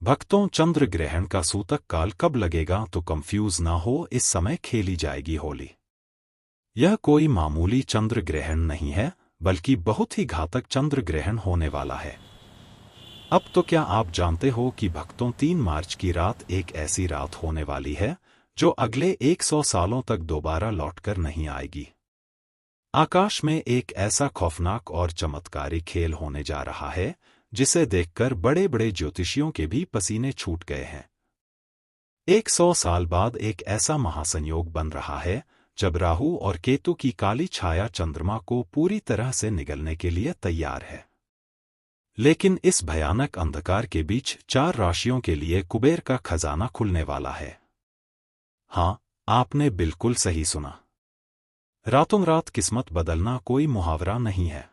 भक्तों, चंद्र ग्रहण का सूतक काल कब लगेगा तो कंफ्यूज ना हो, इस समय खेली जाएगी होली। यह कोई मामूली चंद्र ग्रहण नहीं है, बल्कि बहुत ही घातक चंद्र ग्रहण होने वाला है। अब तो क्या आप जानते हो कि भक्तों 3 मार्च की रात एक ऐसी रात होने वाली है जो अगले 100 सालों तक दोबारा लौटकर नहीं आएगी। आकाश में एक ऐसा खौफनाक और चमत्कारी खेल होने जा रहा है जिसे देखकर बड़े बड़े ज्योतिषियों के भी पसीने छूट गए हैं। 100 साल बाद एक ऐसा महासंयोग बन रहा है जब राहु और केतु की काली छाया चंद्रमा को पूरी तरह से निगलने के लिए तैयार है। लेकिन इस भयानक अंधकार के बीच 4 राशियों के लिए कुबेर का खजाना खुलने वाला है। हाँ, आपने बिल्कुल सही सुना। रातों रात किस्मत बदलना कोई मुहावरा नहीं है,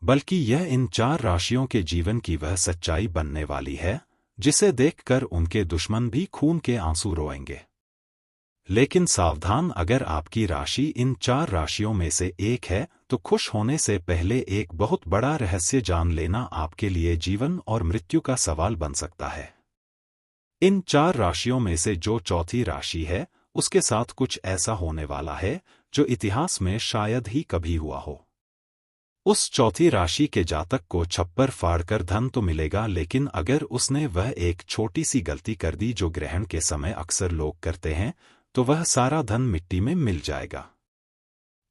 बल्कि यह इन 4 राशियों के जीवन की वह सच्चाई बनने वाली है जिसे देखकर उनके दुश्मन भी खून के आंसू रोएंगे। लेकिन सावधान, अगर आपकी राशि इन 4 राशियों में से एक है तो खुश होने से पहले एक बहुत बड़ा रहस्य जान लेना आपके लिए जीवन और मृत्यु का सवाल बन सकता है। इन 4 राशियों में से जो चौथी राशि है उसके साथ कुछ ऐसा होने वाला है जो इतिहास में शायद ही कभी हुआ हो। उस चौथी राशि के जातक को छप्पर फाड़कर धन तो मिलेगा, लेकिन अगर उसने वह एक छोटी सी गलती कर दी जो ग्रहण के समय अक्सर लोग करते हैं, तो वह सारा धन मिट्टी में मिल जाएगा।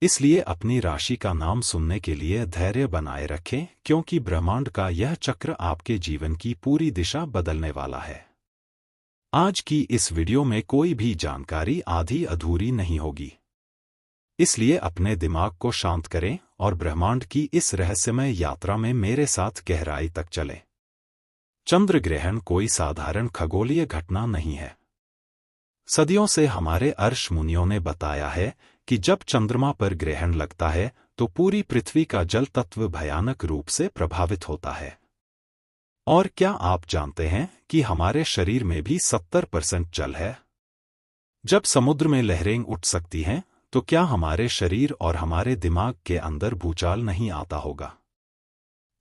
इसलिए अपनी राशि का नाम सुनने के लिए धैर्य बनाए रखें, क्योंकि ब्रह्मांड का यह चक्र आपके जीवन की पूरी दिशा बदलने वाला है। आज की इस वीडियो में कोई भी जानकारी आधी अधूरी नहीं होगी, इसलिए अपने दिमाग को शांत करें और ब्रह्मांड की इस रहस्यमय यात्रा में मेरे साथ गहराई तक चलें। चंद्र ग्रहण कोई साधारण खगोलीय घटना नहीं है। सदियों से हमारे अर्ष मुनियों ने बताया है कि जब चंद्रमा पर ग्रहण लगता है तो पूरी पृथ्वी का जल तत्व भयानक रूप से प्रभावित होता है। और क्या आप जानते हैं कि हमारे शरीर में भी 70% जल है? जब समुद्र में लहरें उठ सकती हैं, तो क्या हमारे शरीर और हमारे दिमाग के अंदर भूचाल नहीं आता होगा?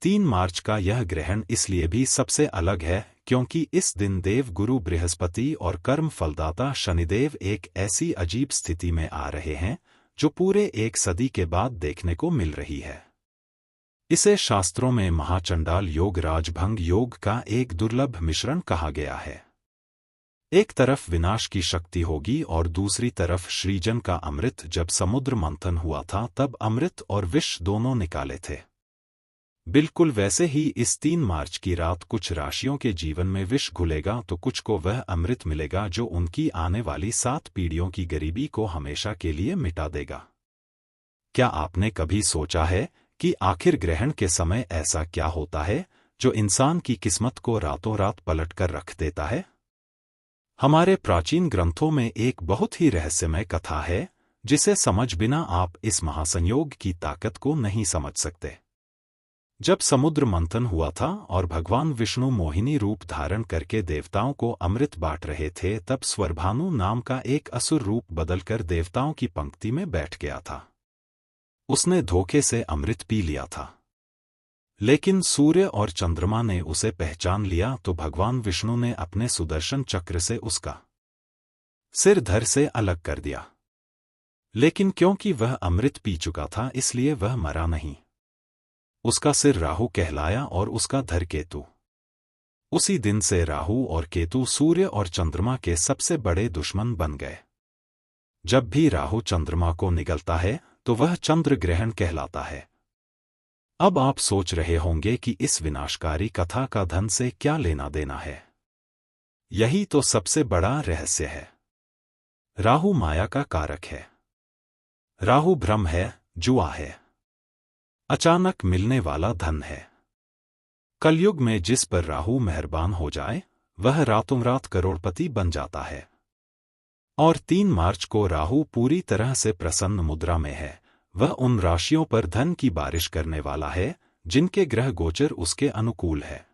3 मार्च का यह ग्रहण इसलिए भी सबसे अलग है क्योंकि इस दिन देव गुरु बृहस्पति और कर्म फलदाता शनिदेव एक ऐसी अजीब स्थिति में आ रहे हैं जो पूरे 1 सदी के बाद देखने को मिल रही है। इसे शास्त्रों में महाचंडाल योग, राजभंग योग का एक दुर्लभ मिश्रण कहा गया है। एक तरफ विनाश की शक्ति होगी और दूसरी तरफ सृजन का अमृत। जब समुद्र मंथन हुआ था तब अमृत और विष दोनों निकाले थे। बिल्कुल वैसे ही इस 3 मार्च की रात कुछ राशियों के जीवन में विष घुलेगा तो कुछ को वह अमृत मिलेगा जो उनकी आने वाली 7 पीढ़ियों की गरीबी को हमेशा के लिए मिटा देगा। क्या आपने कभी सोचा है कि आखिर ग्रहण के समय ऐसा क्या होता है जो इंसान की किस्मत को रातों रात पलट कर रख देता है? हमारे प्राचीन ग्रंथों में एक बहुत ही रहस्यमय कथा है जिसे समझ बिना आप इस महासंयोग की ताकत को नहीं समझ सकते। जब समुद्र मंथन हुआ था और भगवान विष्णु मोहिनी रूप धारण करके देवताओं को अमृत बांट रहे थे, तब स्वरभानु नाम का एक असुर रूप बदलकर देवताओं की पंक्ति में बैठ गया था। उसने धोखे से अमृत पी लिया था, लेकिन सूर्य और चंद्रमा ने उसे पहचान लिया तो भगवान विष्णु ने अपने सुदर्शन चक्र से उसका सिर धड़ से अलग कर दिया। लेकिन क्योंकि वह अमृत पी चुका था इसलिए वह मरा नहीं। उसका सिर राहु कहलाया और उसका धड़ केतु। उसी दिन से राहु और केतु सूर्य और चंद्रमा के सबसे बड़े दुश्मन बन गए। जब भी राहु चंद्रमा को निगलता है तो वह चंद्र ग्रहण कहलाता है। अब आप सोच रहे होंगे कि इस विनाशकारी कथा का धन से क्या लेना देना है। यही तो सबसे बड़ा रहस्य है। राहु माया का कारक है। राहु भ्रम है, जुआ है, अचानक मिलने वाला धन है। कलयुग में जिस पर राहु मेहरबान हो जाए वह रातों रात करोड़पति बन जाता है। और 3 मार्च को राहु पूरी तरह से प्रसन्न मुद्रा में है। वह उन राशियों पर धन की बारिश करने वाला है जिनके ग्रह गोचर उसके अनुकूल है।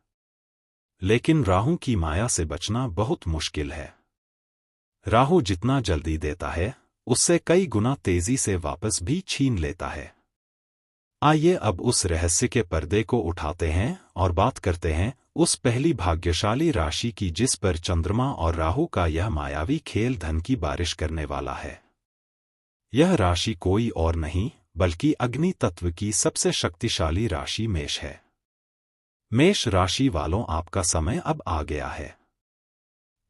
लेकिन राहु की माया से बचना बहुत मुश्किल है। राहु जितना जल्दी देता है उससे कई गुना तेजी से वापस भी छीन लेता है। आइए अब उस रहस्य के पर्दे को उठाते हैं और बात करते हैं उस पहली भाग्यशाली राशि की जिस पर चंद्रमा और राहु का यह मायावी खेल धन की बारिश करने वाला है। यह राशि कोई और नहीं बल्कि अग्नि तत्व की सबसे शक्तिशाली राशि मेष है। मेष राशि वालों, आपका समय अब आ गया है।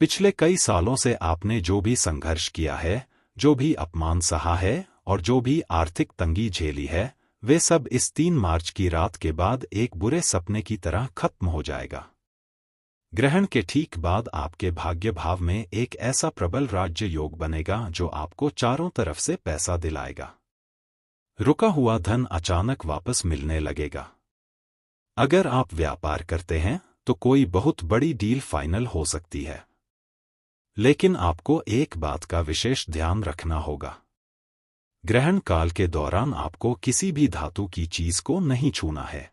पिछले कई सालों से आपने जो भी संघर्ष किया है, जो भी अपमान सहा है और जो भी आर्थिक तंगी झेली है, वे सब इस 3 मार्च की रात के बाद एक बुरे सपने की तरह खत्म हो जाएगा। ग्रहण के ठीक बाद आपके भाग्य भाव में एक ऐसा प्रबल राज्य योग बनेगा जो आपको चारों तरफ से पैसा दिलाएगा। रुका हुआ धन अचानक वापस मिलने लगेगा। अगर आप व्यापार करते हैं तो कोई बहुत बड़ी डील फाइनल हो सकती है। लेकिन आपको एक बात का विशेष ध्यान रखना होगा। ग्रहण काल के दौरान आपको किसी भी धातु की चीज को नहीं छूना है।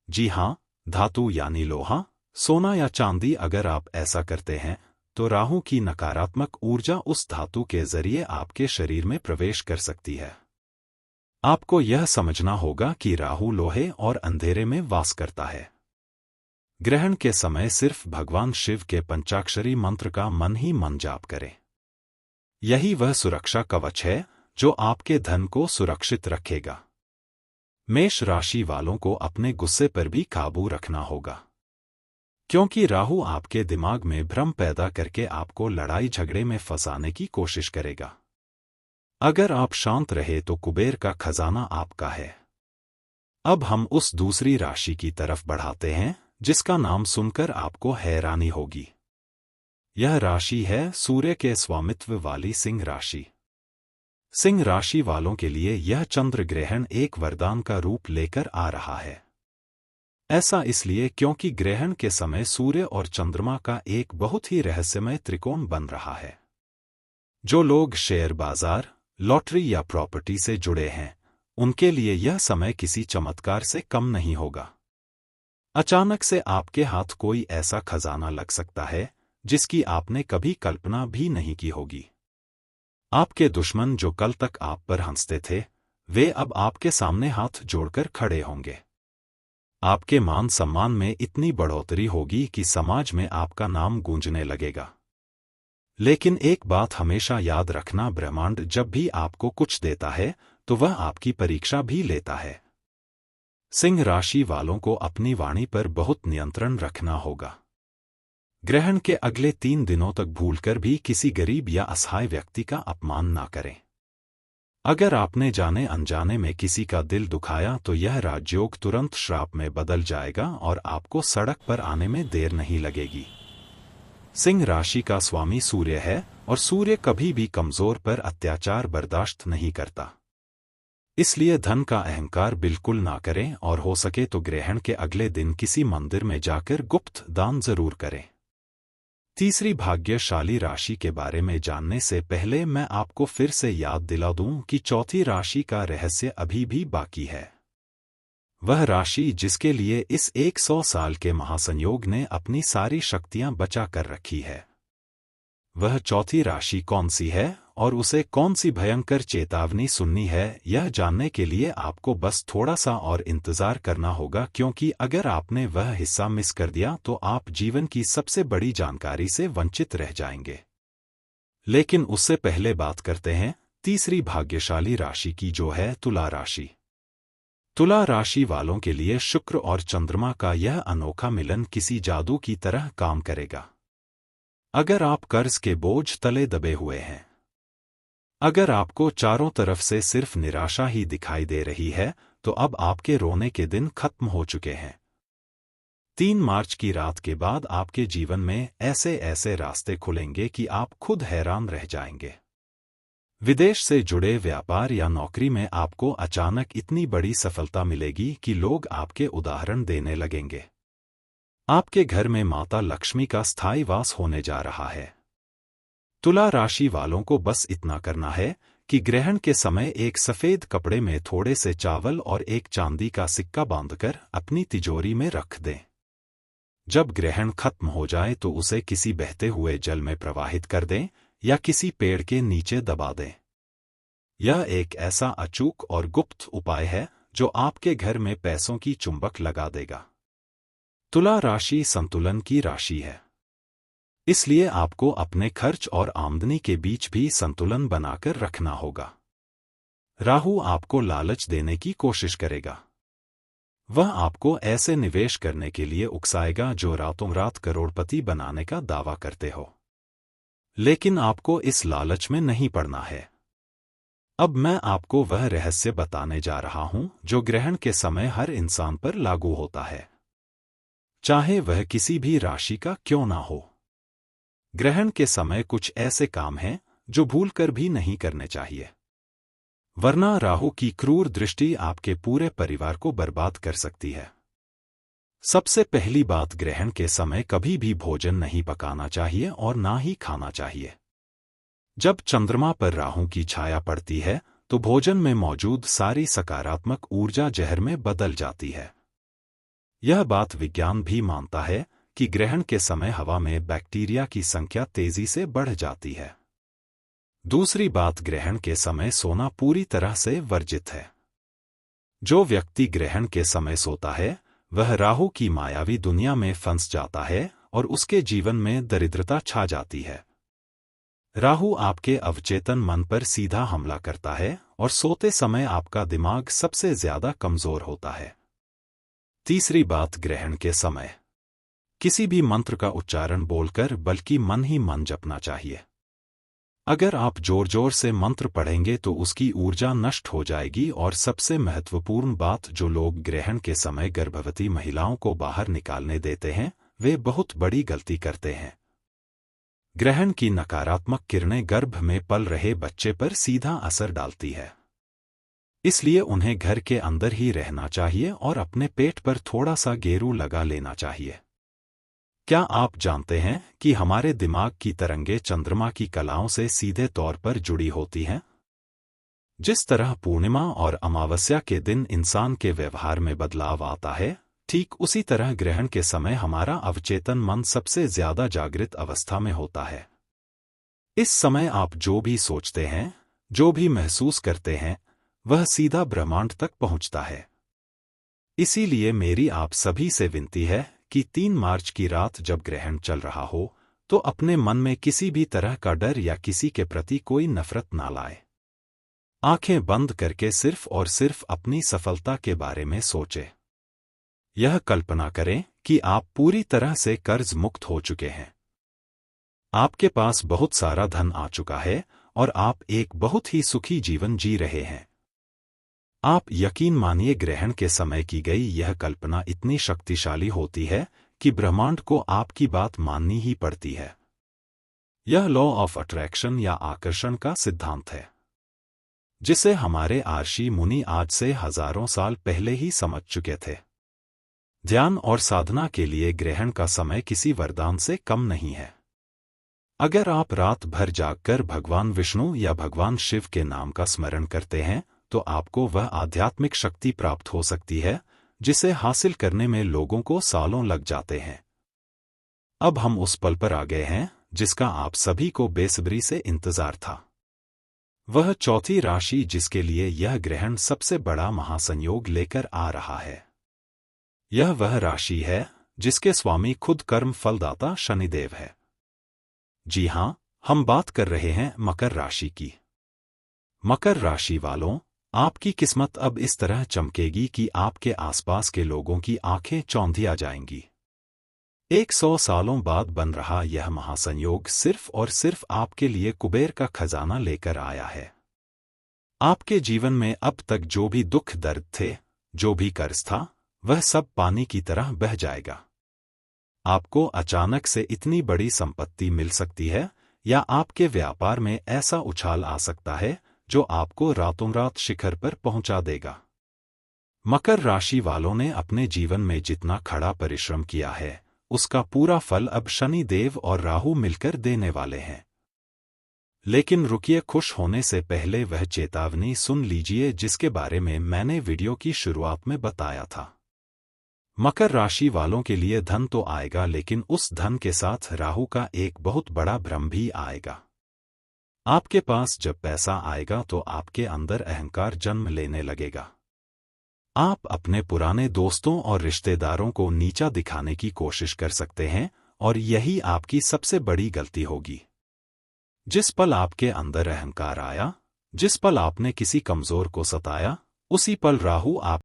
जी हां, धातु यानी लोहा, सोना या चांदी। अगर आप ऐसा करते हैं तो राहु की नकारात्मक ऊर्जा उस धातु के जरिए आपके शरीर में प्रवेश कर सकती है। आपको यह समझना होगा कि राहु लोहे और अंधेरे में वास करता है। ग्रहण के समय सिर्फ भगवान शिव के पंचाक्षरी मंत्र का मन ही मन जाप करें। यही वह सुरक्षा कवच है जो आपके धन को सुरक्षित रखेगा। मेष राशि वालों को अपने गुस्से पर भी काबू रखना होगा, क्योंकि राहु आपके दिमाग में भ्रम पैदा करके आपको लड़ाई झगड़े में फंसाने की कोशिश करेगा। अगर आप शांत रहे तो कुबेर का खजाना आपका है। अब हम उस दूसरी राशि की तरफ बढ़ाते हैं जिसका नाम सुनकर आपको हैरानी होगी। यह राशि है सूर्य के स्वामित्व वाली सिंह राशि। सिंह राशि वालों के लिए यह चंद्र ग्रहण एक वरदान का रूप लेकर आ रहा है। ऐसा इसलिए क्योंकि ग्रहण के समय सूर्य और चंद्रमा का एक बहुत ही रहस्यमय त्रिकोण बन रहा है। जो लोग शेयर बाजार, लॉटरी या प्रॉपर्टी से जुड़े हैं, उनके लिए यह समय किसी चमत्कार से कम नहीं होगा। अचानक से आपके हाथ कोई ऐसा खजाना लग सकता है जिसकी आपने कभी कल्पना भी नहीं की होगी। आपके दुश्मन जो कल तक आप पर हंसते थे, वे अब आपके सामने हाथ जोड़कर खड़े होंगे। आपके मान सम्मान में इतनी बढ़ोतरी होगी कि समाज में आपका नाम गूंजने लगेगा। लेकिन एक बात हमेशा याद रखना, ब्रह्मांड जब भी आपको कुछ देता है तो वह आपकी परीक्षा भी लेता है। सिंह राशि वालों को अपनी वाणी पर बहुत नियंत्रण रखना होगा। ग्रहण के अगले 3 दिनों तक भूलकर भी किसी गरीब या असहाय व्यक्ति का अपमान ना करें। अगर आपने जाने अनजाने में किसी का दिल दुखाया तो यह राजयोग तुरंत श्राप में बदल जाएगा और आपको सड़क पर आने में देर नहीं लगेगी। सिंह राशि का स्वामी सूर्य है और सूर्य कभी भी कमजोर पर अत्याचार बर्दाश्त नहीं करता। इसलिए धन का अहंकार बिल्कुल ना करें और हो सके तो ग्रहण के अगले दिन किसी मंदिर में जाकर गुप्त दान जरूर करें। तीसरी भाग्यशाली राशि के बारे में जानने से पहले मैं आपको फिर से याद दिला दूं कि चौथी राशि का रहस्य अभी भी बाकी है। वह राशि जिसके लिए इस 100 साल के महासंयोग ने अपनी सारी शक्तियां बचा कर रखी है। वह चौथी राशि कौन सी है और उसे कौन सी भयंकर चेतावनी सुननी है, यह जानने के लिए आपको बस थोड़ा सा और इंतजार करना होगा, क्योंकि अगर आपने वह हिस्सा मिस कर दिया तो आप जीवन की सबसे बड़ी जानकारी से वंचित रह जाएंगे। लेकिन उससे पहले बात करते हैं तीसरी भाग्यशाली राशि की, जो है तुला राशि। तुला राशि वालों के लिए शुक्र और चंद्रमा का यह अनोखा मिलन किसी जादू की तरह काम करेगा। अगर आप कर्ज के बोझ तले दबे हुए हैं, अगर आपको चारों तरफ से सिर्फ निराशा ही दिखाई दे रही है, तो अब आपके रोने के दिन खत्म हो चुके हैं। 3 मार्च की रात के बाद आपके जीवन में ऐसे ऐसे रास्ते खुलेंगे कि आप खुद हैरान रह जाएंगे। विदेश से जुड़े व्यापार या नौकरी में आपको अचानक इतनी बड़ी सफलता मिलेगी कि लोग आपके उदाहरण देने लगेंगे। आपके घर में माता लक्ष्मी का स्थायी वास होने जा रहा है। तुला राशि वालों को बस इतना करना है कि ग्रहण के समय एक सफेद कपड़े में थोड़े से चावल और एक चांदी का सिक्का बांधकर अपनी तिजोरी में रख दें। जब ग्रहण खत्म हो जाए तो उसे किसी बहते हुए जल में प्रवाहित कर दें या किसी पेड़ के नीचे दबा दें। यह एक ऐसा अचूक और गुप्त उपाय है जो आपके घर में पैसों की चुंबक लगा देगा। तुला राशि संतुलन की राशि है, इसलिए आपको अपने खर्च और आमदनी के बीच भी संतुलन बनाकर रखना होगा। राहु आपको लालच देने की कोशिश करेगा। वह आपको ऐसे निवेश करने के लिए उकसाएगा जो रातों रात करोड़पति बनाने का दावा करते हो, लेकिन आपको इस लालच में नहीं पड़ना है। अब मैं आपको वह रहस्य बताने जा रहा हूं जो ग्रहण के समय हर इंसान पर लागू होता है, चाहे वह किसी भी राशि का क्यों ना हो। ग्रहण के समय कुछ ऐसे काम हैं जो भूलकर भी नहीं करने चाहिए, वरना राहु की क्रूर दृष्टि आपके पूरे परिवार को बर्बाद कर सकती है। सबसे पहली बात, ग्रहण के समय कभी भी भोजन नहीं पकाना चाहिए और ना ही खाना चाहिए। जब चंद्रमा पर राहु की छाया पड़ती है तो भोजन में मौजूद सारी सकारात्मक ऊर्जा जहर में बदल जाती है। यह बात विज्ञान भी मानता है कि ग्रहण के समय हवा में बैक्टीरिया की संख्या तेजी से बढ़ जाती है। दूसरी बात, ग्रहण के समय सोना पूरी तरह से वर्जित है। जो व्यक्ति ग्रहण के समय सोता है वह राहु की मायावी दुनिया में फंस जाता है और उसके जीवन में दरिद्रता छा जाती है। राहु आपके अवचेतन मन पर सीधा हमला करता है और सोते समय आपका दिमाग सबसे ज्यादा कमजोर होता है। तीसरी बात, ग्रहण के समय किसी भी मंत्र का उच्चारण बोलकर बल्कि मन ही मन जपना चाहिए। अगर आप जोर जोर से मंत्र पढ़ेंगे तो उसकी ऊर्जा नष्ट हो जाएगी। और सबसे महत्वपूर्ण बात, जो लोग ग्रहण के समय गर्भवती महिलाओं को बाहर निकालने देते हैं वे बहुत बड़ी गलती करते हैं। ग्रहण की नकारात्मक किरणें गर्भ में पल रहे बच्चे पर सीधा असर डालती है, इसलिए उन्हें घर के अंदर ही रहना चाहिए और अपने पेट पर थोड़ा सा गेरू लगा लेना चाहिए। क्या आप जानते हैं कि हमारे दिमाग की तरंगें चंद्रमा की कलाओं से सीधे तौर पर जुड़ी होती हैं? जिस तरह पूर्णिमा और अमावस्या के दिन इंसान के व्यवहार में बदलाव आता है, ठीक उसी तरह ग्रहण के समय हमारा अवचेतन मन सबसे ज्यादा जागृत अवस्था में होता है। इस समय आप जो भी सोचते हैं, जो भी महसूस करते हैं, वह सीधा ब्रह्मांड तक पहुंचता है। इसीलिए मेरी आप सभी से विनती है कि 3 मार्च की रात जब ग्रहण चल रहा हो तो अपने मन में किसी भी तरह का डर या किसी के प्रति कोई नफरत ना लाए। आंखें बंद करके सिर्फ और सिर्फ अपनी सफलता के बारे में सोचें। यह कल्पना करें कि आप पूरी तरह से कर्ज मुक्त हो चुके हैं। आपके पास बहुत सारा धन आ चुका है और आप एक बहुत ही सुखी जीवन जी रहे हैं। आप यकीन मानिए, ग्रहण के समय की गई यह कल्पना इतनी शक्तिशाली होती है कि ब्रह्मांड को आपकी बात माननी ही पड़ती है। यह लॉ ऑफ अट्रैक्शन या आकर्षण का सिद्धांत है, जिसे हमारे आर्षि मुनि आज से हजारों साल पहले ही समझ चुके थे। ध्यान और साधना के लिए ग्रहण का समय किसी वरदान से कम नहीं है। अगर आप रात भर जागकर भगवान विष्णु या भगवान शिव के नाम का स्मरण करते हैं तो आपको वह आध्यात्मिक शक्ति प्राप्त हो सकती है जिसे हासिल करने में लोगों को सालों लग जाते हैं। अब हम उस पल पर आ गए हैं जिसका आप सभी को बेसब्री से इंतजार था। वह चौथी राशि जिसके लिए यह ग्रहण सबसे बड़ा महासंयोग लेकर आ रहा है। यह वह राशि है जिसके स्वामी खुद कर्म फलदाता शनिदेव है। जी हां, हम बात कर रहे हैं मकर राशि की। मकर राशि वालों, आपकी किस्मत अब इस तरह चमकेगी कि आपके आसपास के लोगों की आंखें चौंधिया जाएंगी। 100 सालों बाद बन रहा यह महासंयोग सिर्फ और सिर्फ आपके लिए कुबेर का खजाना लेकर आया है। आपके जीवन में अब तक जो भी दुख दर्द थे, जो भी कर्ज था, वह सब पानी की तरह बह जाएगा। आपको अचानक से इतनी बड़ी संपत्ति मिल सकती है या आपके व्यापार में ऐसा उछाल आ सकता है जो आपको रातों रात शिखर पर पहुंचा देगा। मकर राशि वालों ने अपने जीवन में जितना खड़ा परिश्रम किया है उसका पूरा फल अब शनि देव और राहु मिलकर देने वाले हैं। लेकिन रुकिए, खुश होने से पहले वह चेतावनी सुन लीजिए जिसके बारे में मैंने वीडियो की शुरुआत में बताया था। मकर राशि वालों के लिए धन तो आएगा, लेकिन उस धन के साथ राहु का एक बहुत बड़ा भ्रम भी आएगा। आपके पास जब पैसा आएगा तो आपके अंदर अहंकार जन्म लेने लगेगा। आप अपने पुराने दोस्तों और रिश्तेदारों को नीचा दिखाने की कोशिश कर सकते हैं और यही आपकी सबसे बड़ी गलती होगी। जिस पल आपके अंदर अहंकार आया, जिस पल आपने किसी कमजोर को सताया, उसी पल राहु आप